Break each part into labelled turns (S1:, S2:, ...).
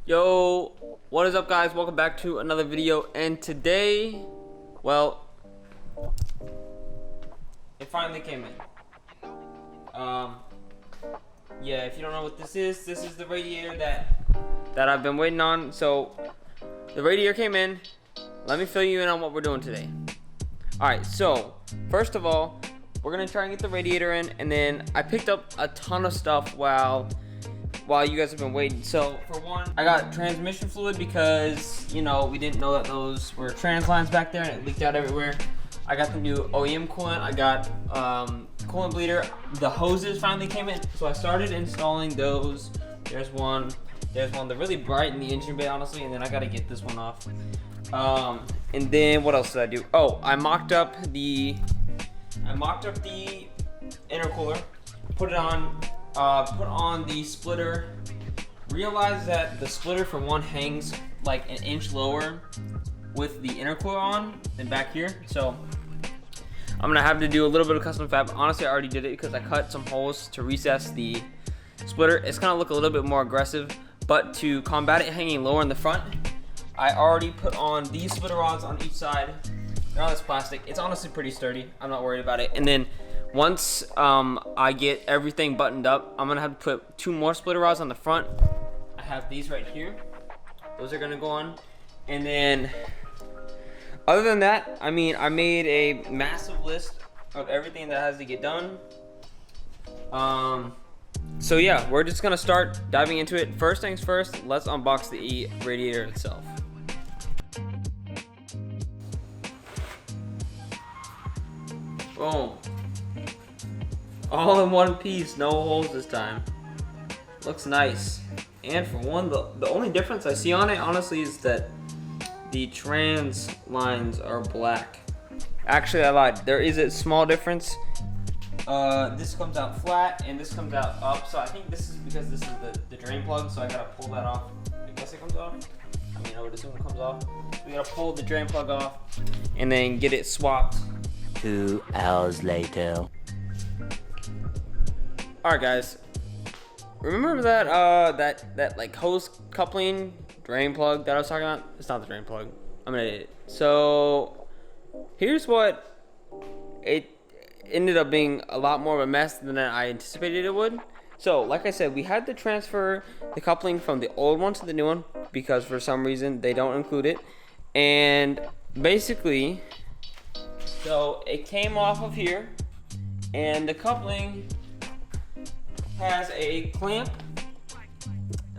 S1: Yo, what is up guys? Welcome back to another video, and today, well, it finally came in. Yeah, if you don't know what this is the radiator that I've been waiting on. So the radiator came in. Let me fill you in on what we're doing today. Alright, so first of all, we're gonna try and get the radiator in, and then I picked up a ton of stuff while you guys have been waiting. So for one, I got transmission fluid because, you know, we didn't know that those were trans lines back there and it leaked out everywhere. I got the new OEM coolant. I got coolant bleeder. The hoses finally came in, so I started installing those. There's one. They're really bright in the engine bay, honestly, and then I gotta get this one off. And then what else did I do? Oh, I mocked up the intercooler, put on the splitter. Realized that the splitter for one hangs like an inch lower with the intercooler on than back here, so I'm gonna have to do a little bit of custom fab. Honestly, I already did it because I cut some holes to recess the splitter. It's gonna look a little bit more aggressive, but to combat it hanging lower in the front, I already put on these splitter rods on each side. They're all this plastic. It's honestly pretty sturdy. I'm not worried about it. And then once I get everything buttoned up, I'm gonna have to put 2 more splitter rods on the front. I have these right here. Those are gonna go on. And then other than that, I mean, I made a massive list of everything that has to get done. So yeah, we're just gonna start diving into it. First things first, let's unbox the radiator itself. Boom. All in one piece, no holes this time. Looks nice. And for one, the only difference I see on it, honestly, is that the trans lines are black. Actually, I lied. There is a small difference. This comes out flat and this comes out up. So I think this is because this is the drain plug, so I gotta pull that off. I guess it comes off. I mean, I would assume it comes off. We gotta pull the drain plug off and then get it swapped.
S2: 2 hours later.
S1: Alright guys, remember that like hose coupling drain plug that I was talking about? It's not the drain plug. I'm gonna edit it. So here's what it ended up being: a lot more of a mess than I anticipated it would. So like I said, we had to transfer the coupling from the old one to the new one because for some reason they don't include it. And basically, so it came off of here, and the coupling has a clamp.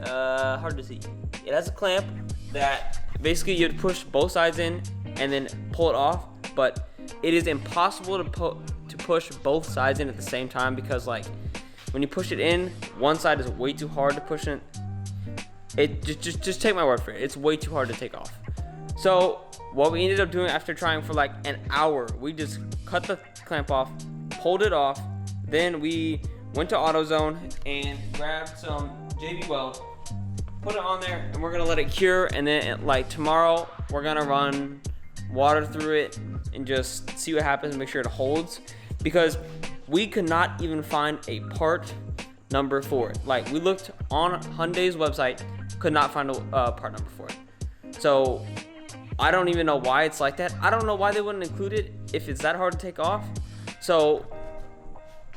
S1: Hard to see. It has a clamp that basically you push both sides in and then pull it off, but it is impossible to push both sides in at the same time because, like, when you push it in, one side is way too hard to push in. It just take my word for it. It's way too hard to take off. So what we ended up doing after trying for like an hour, we just cut the clamp off, pulled it off, then we went to AutoZone and grabbed some JB Weld, put it on there, and we're gonna let it cure. And then like tomorrow, we're gonna run water through it and just see what happens and make sure it holds, because we could not even find a part number for it. Like, we looked on Hyundai's website, could not find a part number for it. So I don't even know why it's like that. I don't know why they wouldn't include it if it's that hard to take off. So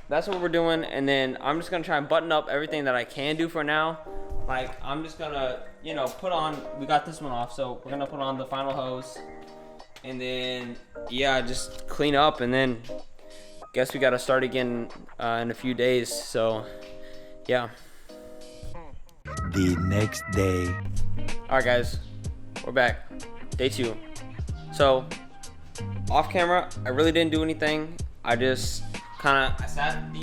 S1: that's what we're doing, and then I'm just gonna try and button up everything that I can do for now. Like, I'm just gonna, you know, we got this one off, so we're gonna put on the final hose, and then, yeah, just clean up, and then guess we gotta start again in a few days, so, yeah.
S2: The next day.
S1: Alright guys, we're back. Day 2. So, off camera, I really didn't do anything. I just I sat the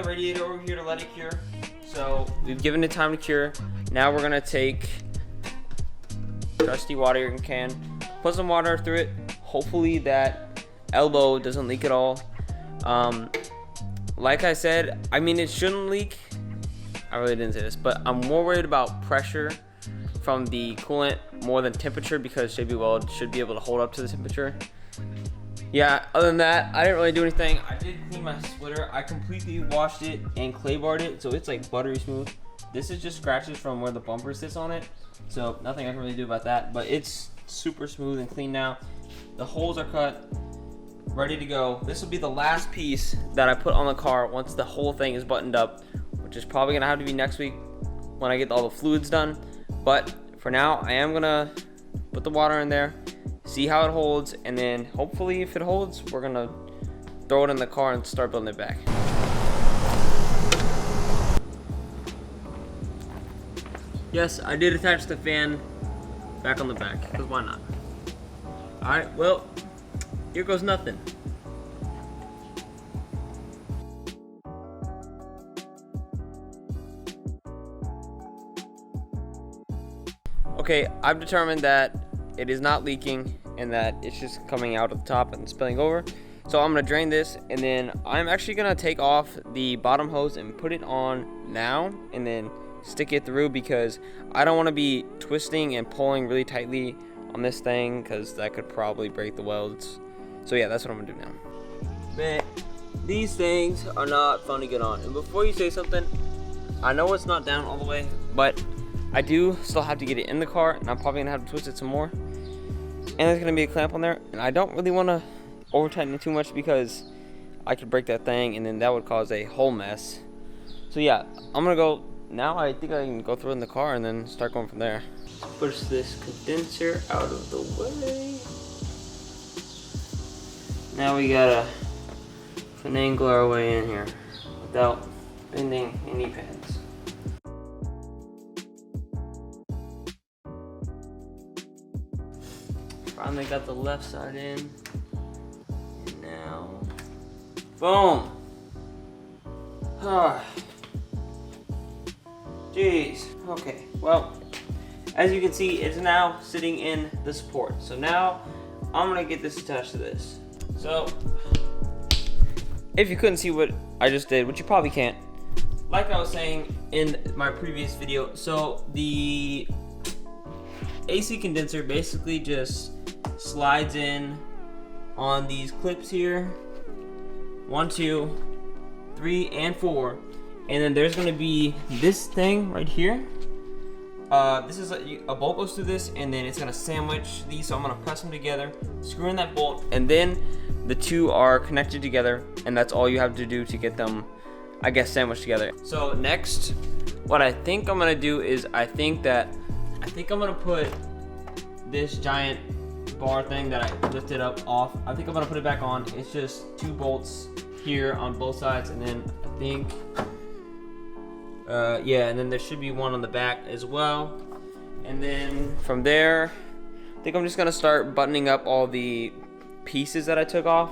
S1: radiator over here to let it cure. So we've given it time to cure. Now we're gonna take trusty watering can, put some water through it. Hopefully that elbow doesn't leak at all. Like I said, I mean, it shouldn't leak. I really didn't say this, but I'm more worried about pressure from the coolant more than temperature, because JB Weld should be able to hold up to the temperature. Yeah, other than that, I didn't really do anything. I did clean my splitter. I completely washed it and clay barred it, so it's like buttery smooth. This is just scratches from where the bumper sits on it, so nothing I can really do about that, but it's super smooth and clean now. The holes are cut, ready to go. This will be the last piece that I put on the car once the whole thing is buttoned up, which is probably gonna have to be next week when I get all the fluids done. But for now, I am gonna put the water in there, see how it holds, and then hopefully if it holds, we're gonna throw it in the car and start building it back. Yes, I did attach the fan back on the back, because why not? Alright, well, here goes nothing. Okay, I've determined that it is not leaking and that it's just coming out of the top and spilling over. So I'm gonna drain this, and then I'm actually gonna take off the bottom hose and put it on now and then stick it through, because I don't want to be twisting and pulling really tightly on this thing, because that could probably break the welds. So yeah, that's what I'm gonna do now. Man, these things are not fun to get on. And before you say something, I know it's not down all the way, but I do still have to get it in the car, and I'm probably gonna have to twist it some more. And there's gonna be a clamp on there, and I don't really want to over tighten it too much, because I could break that thing and then that would cause a whole mess. So yeah, I'm gonna go now. I think I can go through it in the car and then start going from there. Push this condenser out of the way. Now we gotta finagle our way in here without bending any pins. Finally got the left side in. And now, boom. Ah. Jeez. Okay, well, as you can see, it's now sitting in the support. So now I'm gonna get this attached to this. So if you couldn't see what I just did, which you probably can't, like I was saying in my previous video, so the AC condenser basically just slides in on these clips here, 1, 2, 3, and 4. And then there's gonna be this thing right here. This is a bolt goes through this, and then it's gonna sandwich these. So I'm gonna press them together, screw in that bolt, and then the two are connected together, and that's all you have to do to get them, I guess, sandwiched together. So next, what I think I'm gonna do is I think I'm gonna put this giant bar thing that I lifted up off. I think I'm gonna put it back on. It's just 2 bolts here on both sides, and then I think. Yeah, and then there should be one on the back as well. And then from there, I think I'm just gonna start buttoning up all the pieces that I took off.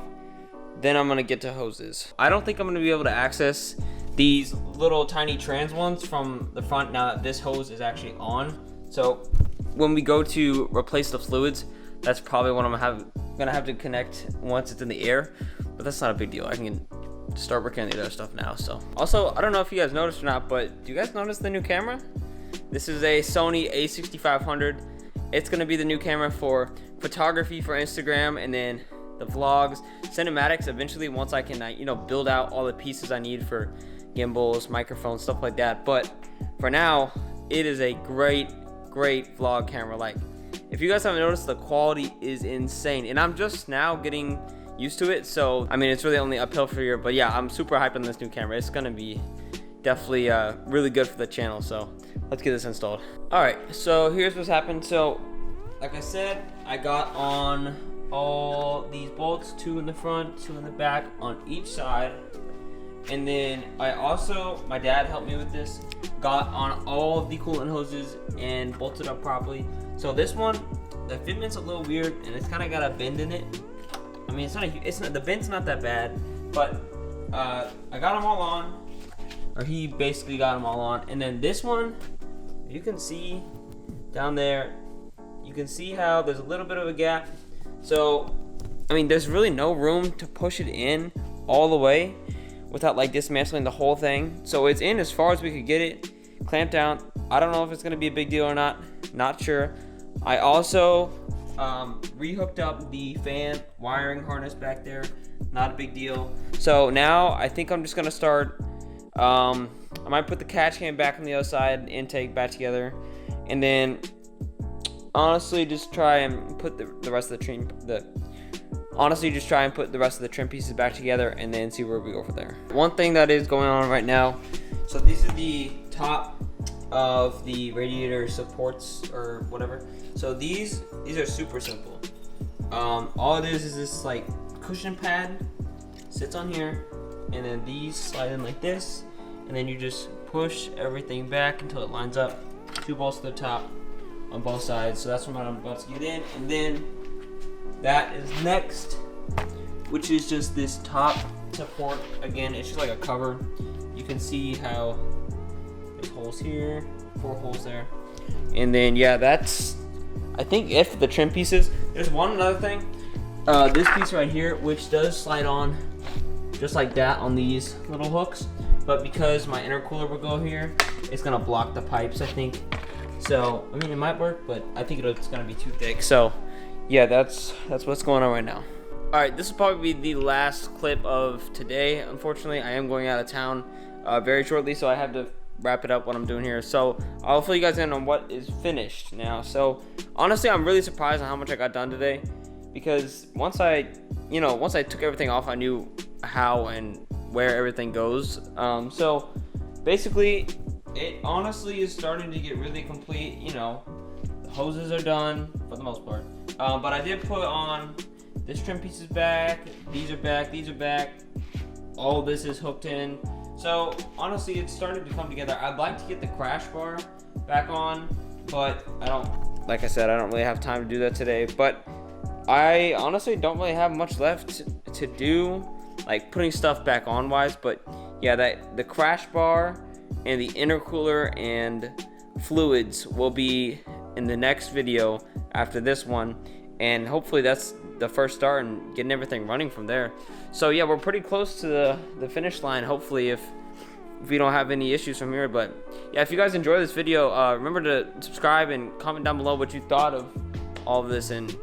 S1: Then I'm gonna get to hoses. I don't think I'm gonna be able to access these little tiny trans ones from the front now that this hose is actually on. So when we go to replace the fluids, that's probably what I'm gonna have to connect once it's in the air. But that's not a big deal. I can start working on the other stuff now. So also, I don't know if you guys noticed or not, but do you guys notice the new camera? This is a Sony a6500. It's gonna be the new camera for photography for Instagram, and then the vlogs, cinematics eventually, once I can build out all the pieces I need for gimbals, microphones, stuff like that. But for now, it is a great vlog camera. Like, if you guys haven't noticed, the quality is insane, and I'm just now getting used to it. So I mean, it's really only uphill for here, but yeah, I'm super hyped on this new camera. It's gonna be definitely really good for the channel. So let's get this installed. All right, so here's what's happened. So like I said, I got on all these bolts, 2 in the front, 2 in the back on each side. And then I also, my dad helped me with this, got on all of the coolant hoses and bolted up properly. So this one, the fitment's a little weird, and it's kind of got a bend in it. I mean, the bend's not that bad, but I got them all on, or he basically got them all on. And then this one, you can see down there, you can see how there's a little bit of a gap. So, I mean, there's really no room to push it in all the way without like dismantling the whole thing. So it's in as far as we could get it, clamped down. I don't know if it's gonna be a big deal or not sure. I also rehooked up the fan wiring harness back there, not a big deal. So now I think I'm just gonna start I might put the catch can back on the other side, intake back together, and then honestly just try and put the rest of the trim pieces back together, and then see where we go from there. One thing that is going on right now, so these are the top of the radiator supports or whatever. So these are super simple. All it is this like cushion pad sits on here, and then these slide in like this, and then you just push everything back until it lines up. 2 bolts to the top on both sides. So that's what I'm about to get in, and then that is next, which is just this top support. Again, it's just like a cover. You can see how there's holes here, 4 holes there, and then yeah, that's I think if the trim pieces. There's one another thing. This piece right here, which does slide on just like that on these little hooks, but because my intercooler will go here, it's gonna block the pipes, I think. So I mean, it might work, but I think it's gonna be too thick. So yeah, that's what's going on right now. All right, this will probably be the last clip of today. Unfortunately, I am going out of town very shortly, so I have to wrap it up what I'm doing here. So I'll fill you guys in on what is finished now. So honestly, I'm really surprised on how much I got done today, because once I took everything off, I knew how and where everything goes. So basically, it honestly is starting to get really complete. The hoses are done for the most part, but I did put on this trim piece is back, these are back, all this is hooked in. So honestly, it's starting to come together. I'd like to get the crash bar back on, but like I said, I don't really have time to do that today. But I honestly don't really have much left to do, like putting stuff back on wise. But yeah, the crash bar and the intercooler and fluids will be in the next video after this one, and hopefully that's the first start and getting everything running from there. So yeah, we're pretty close to the finish line, hopefully, if we don't have any issues from here. But yeah, if you guys enjoy this video, remember to subscribe and comment down below what you thought of all of this, and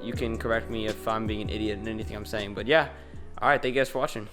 S1: you can correct me if I'm being an idiot in anything I'm saying. But yeah, all right, thank you guys for watching.